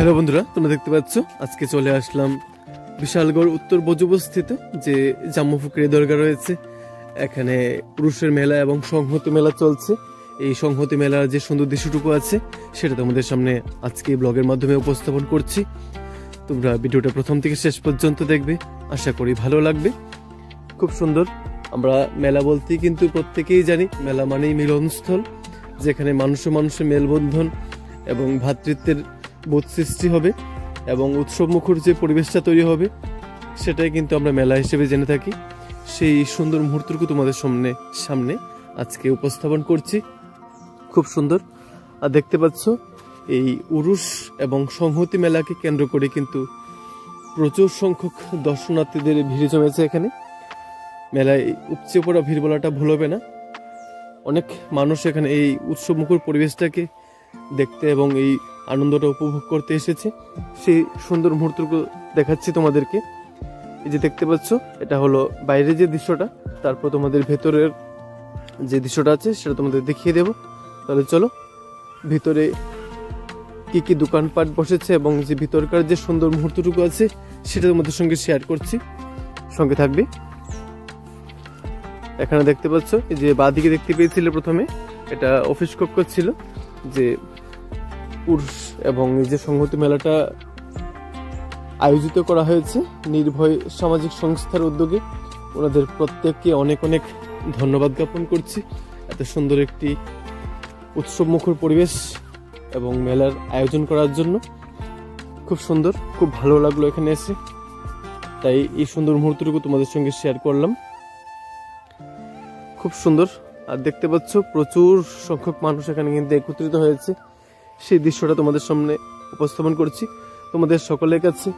Hello বন্ধুরা, তোমরা দেখতে পাচ্ছ আজকে চলে আসলাম বিশালগড় উত্তর বজুবস্থিত যে জাম্মু ফকিরের দরগা রয়েছে। এখানে পুরুষের মেলা এবং সংহতি মেলা চলছে। এই সংহতি মেলার যে সুন্দর দৃশ্যটুকু আছে সেটা তোমাদের সামনে আজকে ব্লগের মাধ্যমে উপস্থাপন করছি। তোমরা ভিডিওটা প্রথম থেকে শেষ পর্যন্ত দেখবে, আশা করি ভালো লাগবে। খুব সুন্দর। আমরা মেলা বলতেই কিন্তু প্রত্যেকেই জানি মেলা মানেই মিলনস্থল, যেখানে মানুষের মেলবন্ধন এবং ভ্রাতৃত্বের বোধ সৃষ্টি হবে এবং উৎসব মুখর যে পরিবেশটা তৈরি হবে সেটাই কিন্তু আমরা মেলা হিসেবে জেনে থাকি। সেই সুন্দর মুহূর্তটুকু তোমাদের সামনে আজকে উপস্থাপন করছি। খুব সুন্দর। আর দেখতে পাচ্ছ এই উরুষ এবং সংহতি মেলাকে কেন্দ্র করে কিন্তু প্রচুর সংখ্যক দর্শনার্থীদের ভিড় জমেছে এখানে। মেলায় উপচে পড়া ভিড় বলাটা ভুল হবে না। অনেক মানুষ এখানে এই উৎসব মুখর পরিবেশটাকে দেখতে এবং এই আনন্দটা উপভোগ করতে এসেছে। সেই সুন্দর মুহূর্তটুকু দেখাচ্ছি তোমাদেরকে। এই যে দেখতে পাচ্ছ, এটা হলো বাইরে যে দৃশ্যটা, তারপর তোমাদের ভেতরের যে দৃশ্যটা আছে সেটা তোমাদের দেখিয়ে দেব। তাহলে চলো, ভিতরে কি কি দোকানপাট বসেছে এবং যে ভিতরকার যে সুন্দর মুহূর্তটুকু আছে সেটা তোমাদের সঙ্গে শেয়ার করছি, সঙ্গে থাকবে। এখানে দেখতে পাচ্ছ, এই যে বাঁদিকে দেখতে পেয়েছিলে প্রথমে, এটা অফিস কক্ষ ছিল যে পুরুষ এবং এই যে সংহতি মেলাটা আয়োজিত করা হয়েছে নির্ভয় সামাজিক সংস্থার উদ্যোগে। ওনাদের প্রত্যেককে অনেক অনেক ধন্যবাদ জ্ঞাপন করছি এত সুন্দর একটি উৎসব মুখর পরিবেশ এবং মেলার আয়োজন করার জন্য। খুব সুন্দর, খুব ভালো লাগলো এখানে এসে, তাই এই সুন্দর মুহূর্তটুকু তোমাদের সঙ্গে শেয়ার করলাম। খুব সুন্দর। আর দেখতে পাচ্ছ প্রচুর সংখ্যক মানুষ এখানে কিন্তু একত্রিত হয়েছে, সেই দৃশ্যটা তোমাদের সামনে উপস্থাপন করছি। তোমাদের সকলের কাছে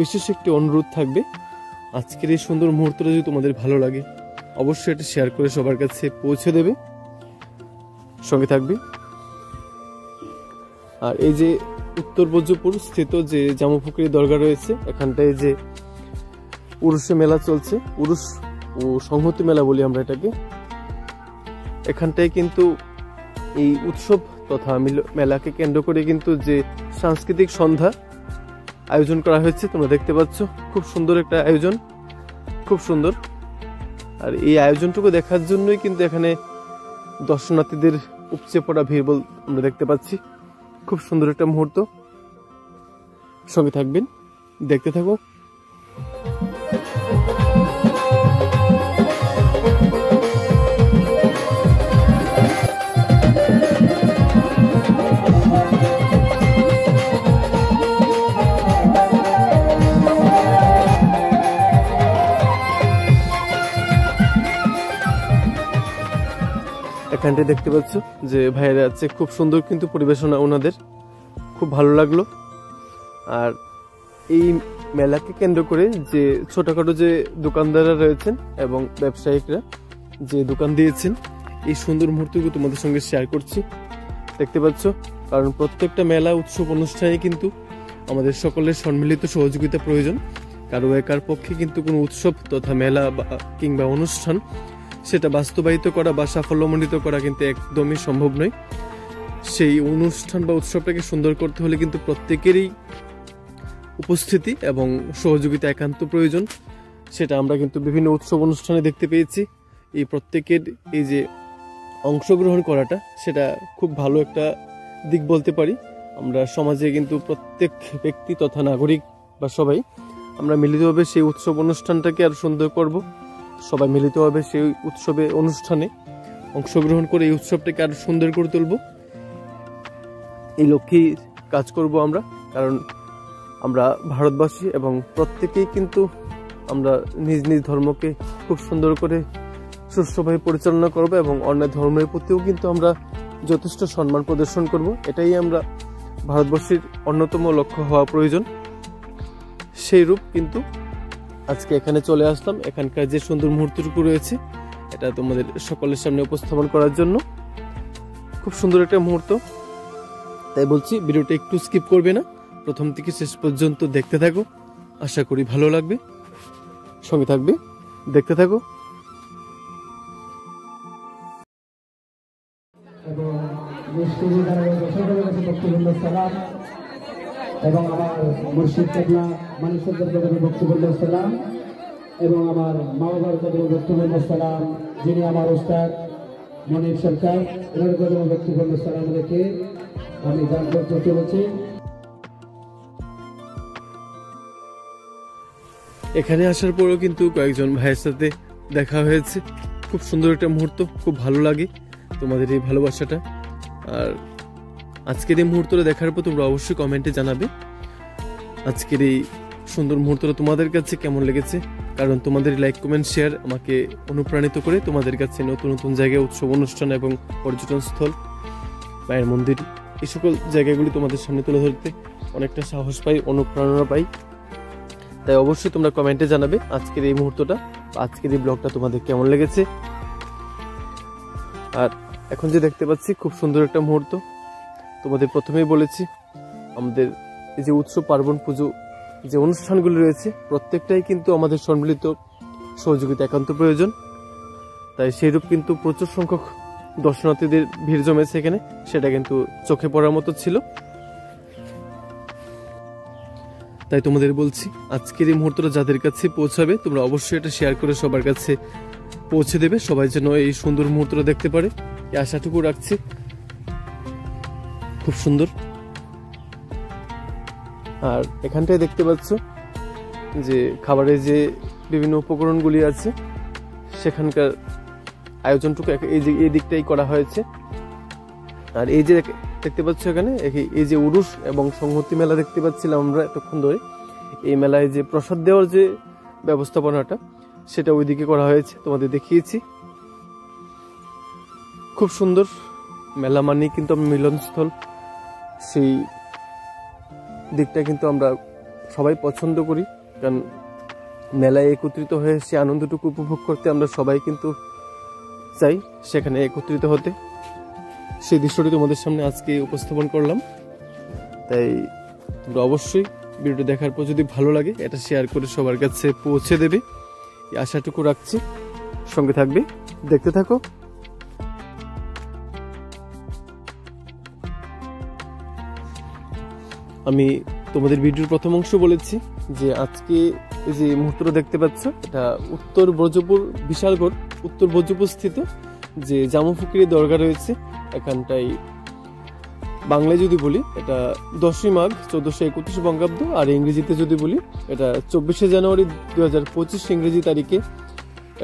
বিশেষ একটি অনুরোধ থাকবে, আজকের এই সুন্দর মুহূর্তটা যদি তোমাদের ভালো লাগে অবশ্যই এটা শেয়ার করে সবার কাছে পৌঁছে দেবে, সঙ্গে থাকবে। আর এই যে উত্তর বজ্রপুর স্থিত যে জাম্মু ফকিরের দরগা রয়েছে, এখানটায় যে উরুষে মেলা চলছে, উরুষ ও সংহতি মেলা বলি আমরা এটাকে। এখানটায় কিন্তু এই উৎসব তথা মেলাকে কেন্দ্র করে কিন্তু যে সাংস্কৃতিক সন্ধ্যা আয়োজন করা হয়েছে তোমরা দেখতে পাচ্ছ। খুব সুন্দর একটা আয়োজন, খুব সুন্দর। আর এই আয়োজনটুকু দেখার জন্যই কিন্তু এখানে দর্শনার্থীদের উপচে পড়া ভিড় আমরা দেখতে পাচ্ছি। খুব সুন্দর একটা মুহূর্ত, সঙ্গে থাকবেন, দেখতে থাকো। এখানটায় দেখতে পাচ্ছ যে ভাইয়েরা আছে, খুব সুন্দর কিন্তু পরিবেশনা ওনাদের, খুব ভালো লাগলো। আর এই মেলাকে কেন্দ্র করে যে ছোটখাটো যে দোকানদাররা রয়েছেন এবং ব্যবসায়িকরা যে দোকান দিয়েছেন, এই সুন্দর মুহূর্তগুলো তোমাদের সঙ্গে শেয়ার করছি। দেখতে পাচ্ছ, কারণ প্রত্যেকটা মেলা উৎসব অনুষ্ঠানে কিন্তু আমাদের সকলের সম্মিলিত সহযোগিতা প্রয়োজন। কারো একার পক্ষে কিন্তু কোনো উৎসব তথা মেলা কিংবা অনুষ্ঠান সেটা বাস্তবায়িত করা বা সাফল্যমণ্ডিত করা কিন্তু একদমই সম্ভব নয়। সেই অনুষ্ঠান বা উৎসবটাকে সুন্দর করতে হলে কিন্তু প্রত্যেকেরই উপস্থিতি এবং সহযোগিতা একান্ত প্রয়োজন। সেটা আমরা কিন্তু বিভিন্ন উৎসব অনুষ্ঠানে দেখতে পেয়েছি। এই প্রত্যেকের এই যে অংশগ্রহণ করাটা, সেটা খুব ভালো একটা দিক বলতে পারি। আমরা সমাজে কিন্তু প্রত্যেক ব্যক্তি তথা নাগরিক বা সবাই আমরা মিলিতভাবে সেই উৎসব অনুষ্ঠানটাকে আরো সুন্দর করব। সবাই মিলিত হবে সেই উৎসবে অনুষ্ঠানে অংশগ্রহণ করে এই উৎসবটাকে আরো সুন্দর করে তুলব, এই লক্ষ্যেই কাজ করব আমরা। কারণ আমরা ভারতবাসী এবং প্রত্যেকেই কিন্তু আমরা নিজ নিজ ধর্মকে খুব সুন্দর করে সুষ্ঠুভাবে পরিচালনা করব এবং অন্য ধর্মের প্রতিও কিন্তু আমরা যথেষ্ট সম্মান প্রদর্শন করব। এটাই আমরা ভারতবর্ষের অন্যতম লক্ষ্য হওয়া প্রয়োজন। সেই রূপ কিন্তু আজকে এখানে চলে আসলাম, এখানকার যে সুন্দর মুহূর্তটুকু রয়েছে এটা তোমাদের সকলের সামনে উপস্থাপন করার জন্য। খুব সুন্দর একটা মুহূর্ত, তাই বলছি ভিডিওটা একটু স্কিপ করবে না, প্রথম থেকে শেষ পর্যন্ত দেখতে থাকো, আশা করি ভালো লাগবে, সঙ্গে থাকবে, দেখতে থাকো। এবং এবং আমার মুর্শিদ কেবলা মানুষের কদমে বক্তব্য সালাম এবং আমার মা বাবার কদমে বক্তব্য সালাম, যিনি আমার ওস্তাদ মনির সরকার, এনার কদমে বক্তব্য সালাম রেখে আমি গান করতে চলেছি। এখানে আসার পরেও কিন্তু কয়েকজন ভাইয়ের সাথে দেখা হয়েছে। খুব সুন্দর একটা মুহূর্ত, খুব ভালো লাগে তোমাদের এই ভালোবাসাটা। আর আজকের এই মুহূর্তটা দেখার পর তোমরা অবশ্যই কমেন্টে জানাবে আজকের এই সুন্দর মুহূর্তটা তোমাদের কাছে কেমন লেগেছে। কারণ তোমাদের লাইক কমেন্ট শেয়ার আমাকে অনুপ্রাণিত করে তোমাদের কাছে নতুন নতুন জায়গায় উৎসব অনুষ্ঠান এবং পর্যটন স্থল, মায়ের মন্দির, এই সকল জায়গাগুলি তোমাদের সামনে তুলে ধরতে অনেকটা সাহস পাই, অনুপ্রেরণা পাই। তাই অবশ্যই তোমরা কমেন্টে জানাবে আজকের এই মুহূর্তটা, আজকের এই ব্লগটা তোমাদের কেমন লেগেছে। আর এখন যে দেখতে পাচ্ছি খুব সুন্দর একটা মুহূর্ত, তোমাদের প্রথমেই বলেছি আমাদের এই যে উৎসব পার্বণ পুজো যে অনুষ্ঠানগুলি রয়েছে প্রত্যেকটাই কিন্তু আমাদের সম্মিলিত সহযোগিতা একান্ত প্রয়োজন। তাই সেইরূপ কিন্তু প্রচুর সংখ্যক দর্শনার্থীদের ভিড় জমেছে এখানে, সেটা কিন্তু চোখে পড়ার মতো ছিল। তাই তোমাদের বলছি আজকের এই মুহূর্তটা যাদের কাছে পৌঁছাবে তোমরা অবশ্যই এটা শেয়ার করে সবার কাছে পৌঁছে দেবে, সবাই যেন এই সুন্দর মুহূর্তটা দেখতে পারে, এই আশাটুকু রাখছি। খুব সুন্দর। আর এখানটায় দেখতে পাচ্ছ যে খাবারের যে বিভিন্ন উপকরণগুলি আছে সেখানকার আয়োজনটুকু এই দিকটাই করা হয়েছে। আর এই যে দেখতে পাচ্ছ এখানে এই যে উরুষ এবং সংহতি মেলা দেখতে পাচ্ছিলাম আমরা এতক্ষণ ধরে, এই মেলায় যে প্রসাদ দেওয়ার যে ব্যবস্থাপনাটা সেটা ওইদিকে করা হয়েছে, তোমাদের দেখিয়েছি। খুব সুন্দর মেলা মানেই কিন্তু আমরা মিলনস্থল, সেই দিকটা কিন্তু আমরা সবাই পছন্দ করি। কারণ মেলায় একত্রিত হয়ে সে আনন্দটুকু উপভোগ করতে আমরা সবাই কিন্তু চাই সেখানে একত্রিত হতে। সেই দৃশ্যটি তোমাদের সামনে আজকে উপস্থাপন করলাম। তাই তোমরা অবশ্যই ভিডিওটি দেখার পর যদি ভালো লাগে এটা শেয়ার করে সবার কাছে পৌঁছে দেবে, এই আশাটুকু রাখছি। সঙ্গে থাকবে, দেখতে থাকো। আমি তোমাদের ভিডিওর প্রথম অংশ বলেছি যে আজকে এই যে মুহূর্তটা দেখতে পাচ্ছ এটা উত্তর ব্রজপুর, বিশালগড় উত্তর ব্রজপুর স্থিত যে জামুফুকিরি দরগা রয়েছে এখানটাই। বাংলায় যদি বলি এটা 10ই মাঘ 1431 বঙ্গাব্দ, আর ইংরেজিতে যদি বলি এটা 24শে জানুয়ারি 2025 ইংরেজি তারিখে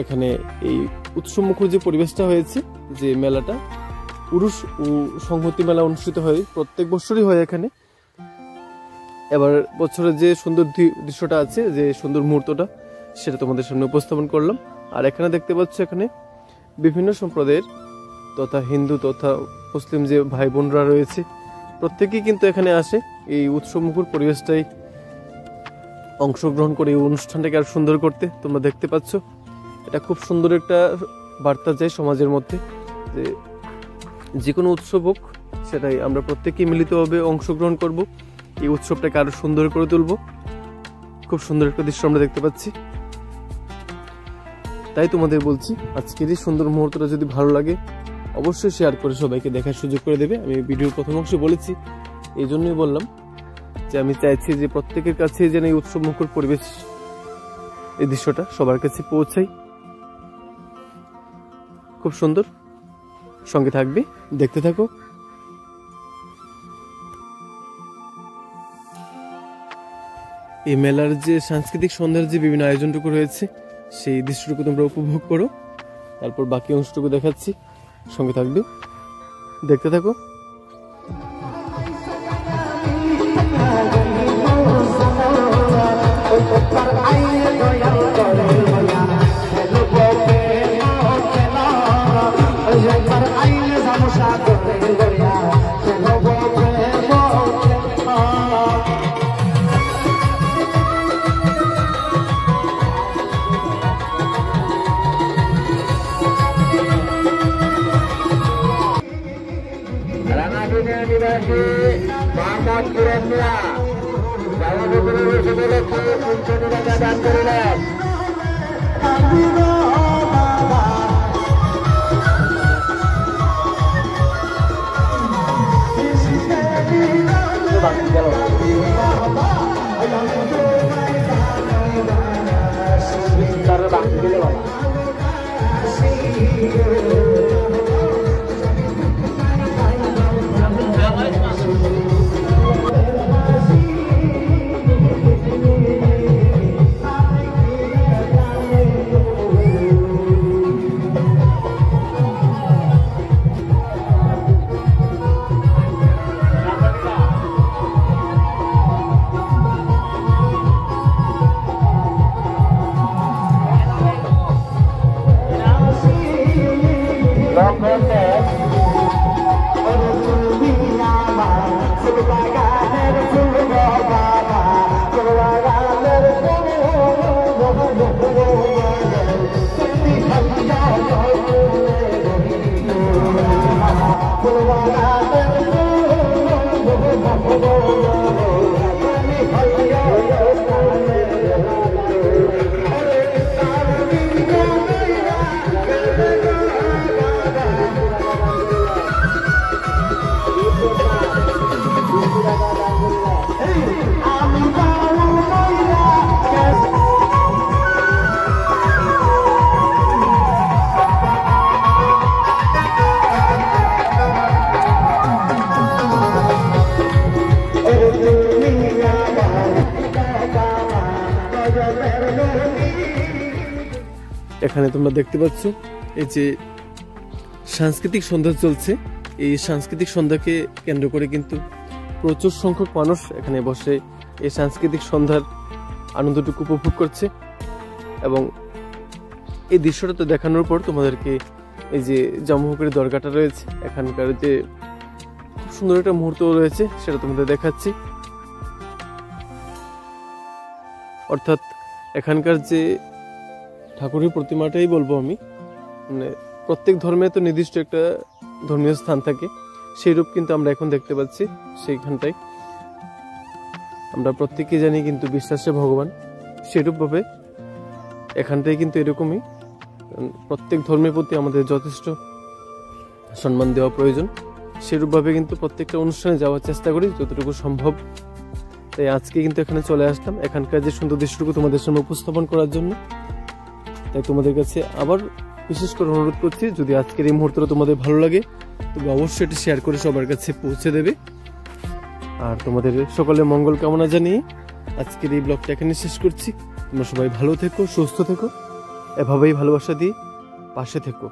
এখানে এই উৎসবমুখর যে পরিবেশটা হয়েছে, যে মেলাটা উরুষ ও সংহতি মেলা অনুষ্ঠিত হয় প্রত্যেক বছরই হয় এখানে। এবার বছরের যে সুন্দর দৃশ্যটা আছে, যে সুন্দর মুহূর্তটা, সেটা তোমাদের সামনে উপস্থাপন করলাম। আর এখানে দেখতে পাচ্ছ এখানে বিভিন্ন সম্প্রদায়ের তথা হিন্দু তথা মুসলিম যে ভাই বোনরা রয়েছে প্রত্যেকেই কিন্তু এখানে আসে এই উৎসবমুখর পরিবেশটাই অংশগ্রহণ করে এই অনুষ্ঠানটাকে আর সুন্দর করতে। তোমরা দেখতে পাচ্ছ এটা খুব সুন্দর একটা বার্তা যায় সমাজের মধ্যে, যে কোনো উৎসব হোক সেটাই আমরা প্রত্যেকেই মিলিতভাবে অংশগ্রহণ করব, এই উৎসবটাকে আরো সুন্দর করে তুলব। খুব সুন্দর একটা দৃশ্য আমরা দেখতে পাচ্ছি। তাই তোমাদের বলছি আজকের এই সুন্দর মুহূর্তটা যদি ভালো লাগে অবশ্যই শেয়ার করে সবাইকে দেখার সুযোগ করে দেবে। আমি ভিডিওর প্রথম অংশে বলেছি, এই জন্যই বললাম যে আমি চাইছি যে প্রত্যেকের কাছে যেন এই উৎসবমুখর পরিবেশ, এই দৃশ্যটা সবার কাছে পৌঁছাই। খুব সুন্দর, সঙ্গে থাকবে, দেখতে থাকো। এই মেলার যে সাংস্কৃতিক সন্ধ্যার যে বিভিন্ন আয়োজনটুকু রয়েছে সেই দৃশ্যটুকু তোমরা উপভোগ করো, তারপর বাকি অংশটুকু দেখাচ্ছি। সঙ্গে থাকবে, দেখতে থাকো। দান করিলেন। বাকি গেল এখানে তোমরা দেখতে পাচ্ছ এই যে সাংস্কৃতিক সন্ধ্যা চলছে। এই সাংস্কৃতিক সন্ধ্যাকে কেন্দ্র করে কিন্তু প্রচুর সংখ্যক মানুষ এখানে বসে এই সাংস্কৃতিক সন্ধ্যার আনন্দটুকু উপভোগ করছে। এবং এই দৃশ্যটা তো দেখানোর পর তোমাদেরকে এই যে জামুপুকুরের দরগাটা রয়েছে, এখানকার যে খুব সুন্দর একটা মুহূর্ত রয়েছে সেটা তোমাদের দেখাচ্ছি। অর্থাৎ এখানকার যে ঠাকুরের প্রতিমাটাই বলবো আমি, মানে প্রত্যেক ধর্মে তো নির্দিষ্ট একটা ধর্মীয় স্থান থাকে, সেই রূপ কিন্তু আমরা এখন দেখতে পাচ্ছি সেইখানটায়। আমরা প্রত্যেকে জানি কিন্তু বিশ্বাসে ভগবান, সেরূপভাবে এখানটায় কিন্তু এরকমই প্রত্যেক ধর্মের প্রতি আমাদের যথেষ্ট সম্মান দেওয়া প্রয়োজন। সেরূপভাবে কিন্তু প্রত্যেকটা অনুষ্ঠানে যাওয়ার চেষ্টা করি যতটুকু সম্ভব। তাই আজকে কিন্তু এখানে চলে আসলাম এখানকার যে সুন্দর দৃশ্যটুকু তোমাদের সামনে উপস্থাপন করার জন্য। তাই তোমাদের কাছে আবার বিশেষ করে অনুরোধ করছি, যদি আজকের এই মুহূর্তটা তোমাদের ভালো লাগে তবে অবশ্যই এটি শেয়ার করে সবার কাছে পৌঁছে দেবে। আর তোমাদের সকলের মঙ্গল কামনা জানিয়ে আজকের এই ব্লগটা এখানে শেষ করছি। তোমরা সবাই ভালো থেকো, সুস্থ থেকো, এভাবেই ভালোবাসা দিয়ে পাশে থেকো।